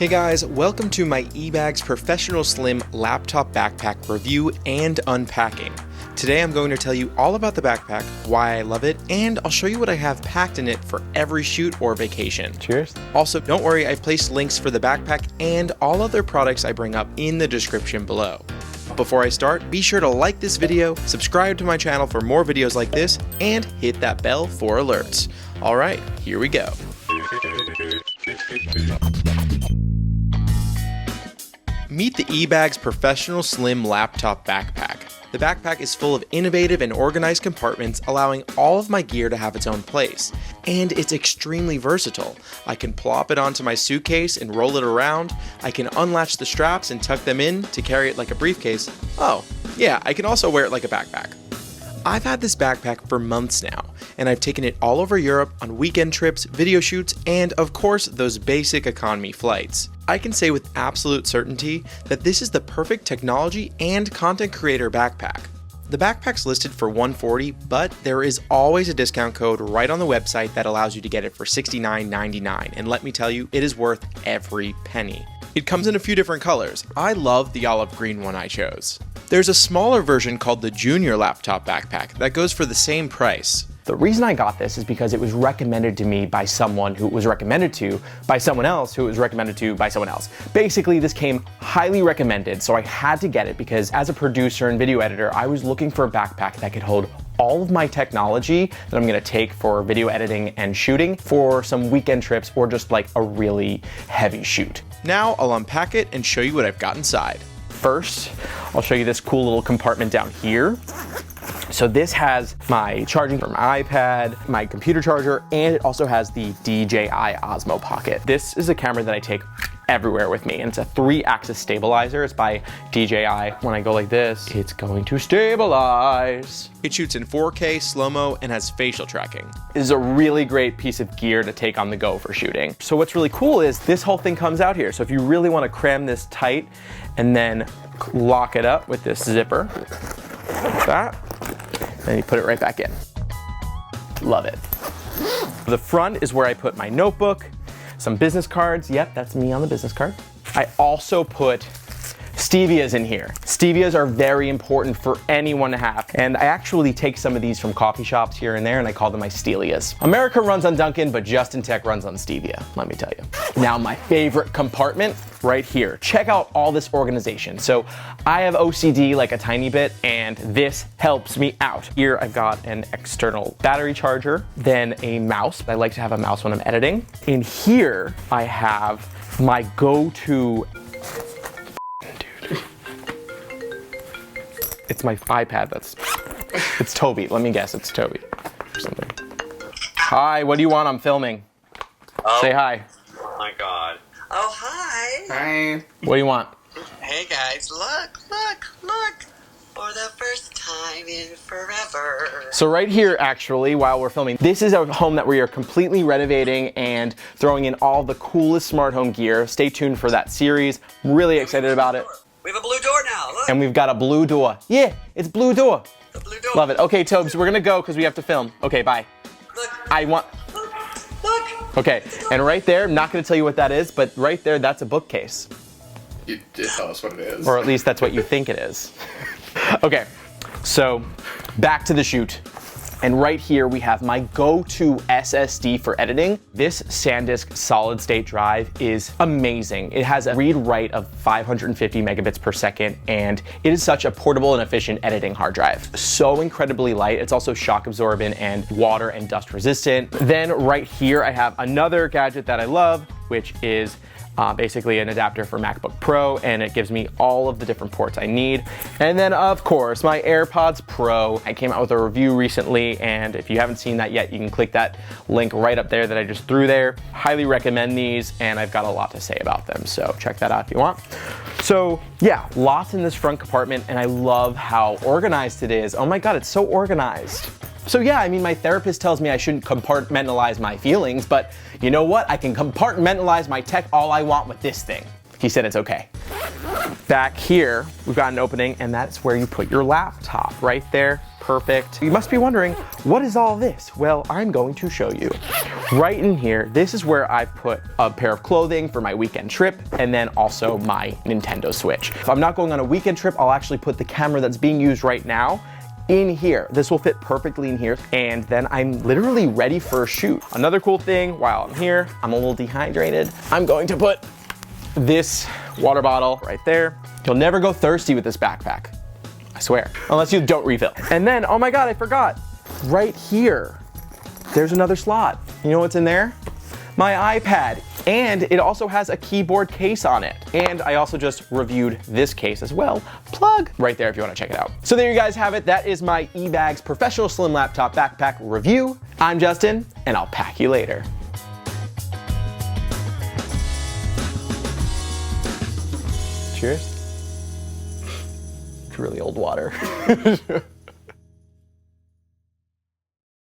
Hey guys, welcome to my eBags Professional Slim Laptop Backpack review and unpacking. Today I'm going to tell you all about the backpack, why I love it, and I'll show you what I have packed in it for every shoot or vacation. Cheers. Also, don't worry, I've placed links for the backpack and all other products I bring up in the description below. Before I start, be sure to like this video, subscribe to my channel for more videos like this, and hit that bell for alerts. Alright, here we go. Meet the eBags Professional Slim Laptop Backpack. The backpack is full of innovative and organized compartments, allowing all of my gear to have its own place. And it's extremely versatile. I can plop it onto my suitcase and roll it around. I can unlatch the straps and tuck them in to carry it like a briefcase. Oh, yeah, I can also wear it like a backpack. I've had this backpack for months now, and I've taken it all over Europe on weekend trips, video shoots, and of course, those basic economy flights. I can say with absolute certainty that this is the perfect technology and content creator backpack. The backpack's listed for $140, but there is always a discount code right on the website that allows you to get it for $69.99, and let me tell you, it is worth every penny. It comes in a few different colors. I love the olive green one I chose. There's a smaller version called the Junior Laptop Backpack that goes for the same price. The reason I got this is because it was recommended to me by someone who it was recommended to by someone else who it was recommended to by someone else. Basically, this came highly recommended, so I had to get it because as a producer and video editor, I was looking for a backpack that could hold all of my technology that I'm gonna take for video editing and shooting for some weekend trips or just like a really heavy shoot. Now I'll unpack it and show you what I've got inside. First, I'll show you this cool little compartment down here. So this has my charging for my iPad, my computer charger, and it also has the DJI Osmo Pocket. This is a camera that I take everywhere with me, and it's a 3-axis stabilizer. It's by DJI. When I go like this, it's going to stabilize. It shoots in 4K, slow-mo, and has facial tracking. This is a really great piece of gear to take on the go for shooting. So what's really cool is this whole thing comes out here. So if you really want to cram this tight and then lock it up with this zipper, like that, and you put it right back in. Love it. The front is where I put my notebook, some business cards. Yep, that's me on the business card. I also put Stevias in here. Stevias are very important for anyone to have. And I actually take some of these from coffee shops here and there and I call them my Stelias. America runs on Dunkin', but Justin Tech runs on Stevia, let me tell you. Now my favorite compartment right here. Check out all this organization. So I have OCD like a tiny bit and this helps me out. Here I've got an external battery charger, then a mouse. I like to have a mouse when I'm editing. In here I have my go-to It's my iPad it's Toby. Let me guess, it's Toby or something. Hi, what do you want? I'm filming. Oh. Say hi. Oh my god. Oh, hi. Hi. What do you want? Hey guys, look. For the first time in forever. So right here, actually, while we're filming, this is a home that we are completely renovating and throwing in all the coolest smart home gear. Stay tuned for that series. I'm really excited about it. We have a blue door now, look. And we've got a blue door. Yeah, it's blue door. The blue door. Love it. Okay, Tobes, we're gonna go because we have to film. Okay, bye. Look. Look. Okay, and right there, I'm not gonna tell you what that is, but right there, that's a bookcase. You did tell us what it is. Or at least that's what you think it is. Okay, so back to the shoot. And right here we have my go-to SSD for editing. This Sandisk solid state drive is amazing. It has a read-write of 550 megabits per second, and it is such a portable and efficient editing hard drive. So incredibly light. It's also shock absorbent and water and dust resistant. Then right here I have another gadget that I love, which is basically an adapter for MacBook Pro, and it gives me all of the different ports I need. And then of course my AirPods Pro. I came out with a review recently, and if you haven't seen that yet, you can click that link right up there that I just threw there. Highly recommend these, and I've got a lot to say about them, so check that out if you want. So yeah, lots in this front compartment, and I love how organized it is. Oh my god, it's so organized. So yeah, I mean, my therapist tells me I shouldn't compartmentalize my feelings, but you know what? I can compartmentalize my tech all I want with this thing. He said it's okay. Back here, we've got an opening, and that's where you put your laptop, right there. Perfect. You must be wondering, what is all this? Well, I'm going to show you. Right in here, this is where I've put a pair of clothing for my weekend trip, and then also my Nintendo Switch. If I'm not going on a weekend trip, I'll actually put the camera that's being used right now in here. This will fit perfectly in here, and then I'm literally ready for a shoot. Another cool thing, while I'm here, I'm a little dehydrated. I'm going to put this water bottle right there. You'll never go thirsty with this backpack, I swear, unless you don't refill. And then, oh my God, I forgot. Right here, there's another slot. You know what's in there? My iPad. And it also has a keyboard case on it. And I also just reviewed this case as well. Plug right there if you want to check it out. So there you guys have it. That is my eBags Professional Slim Laptop Backpack review. I'm Justin, and I'll pack you later. Cheers. It's really old water.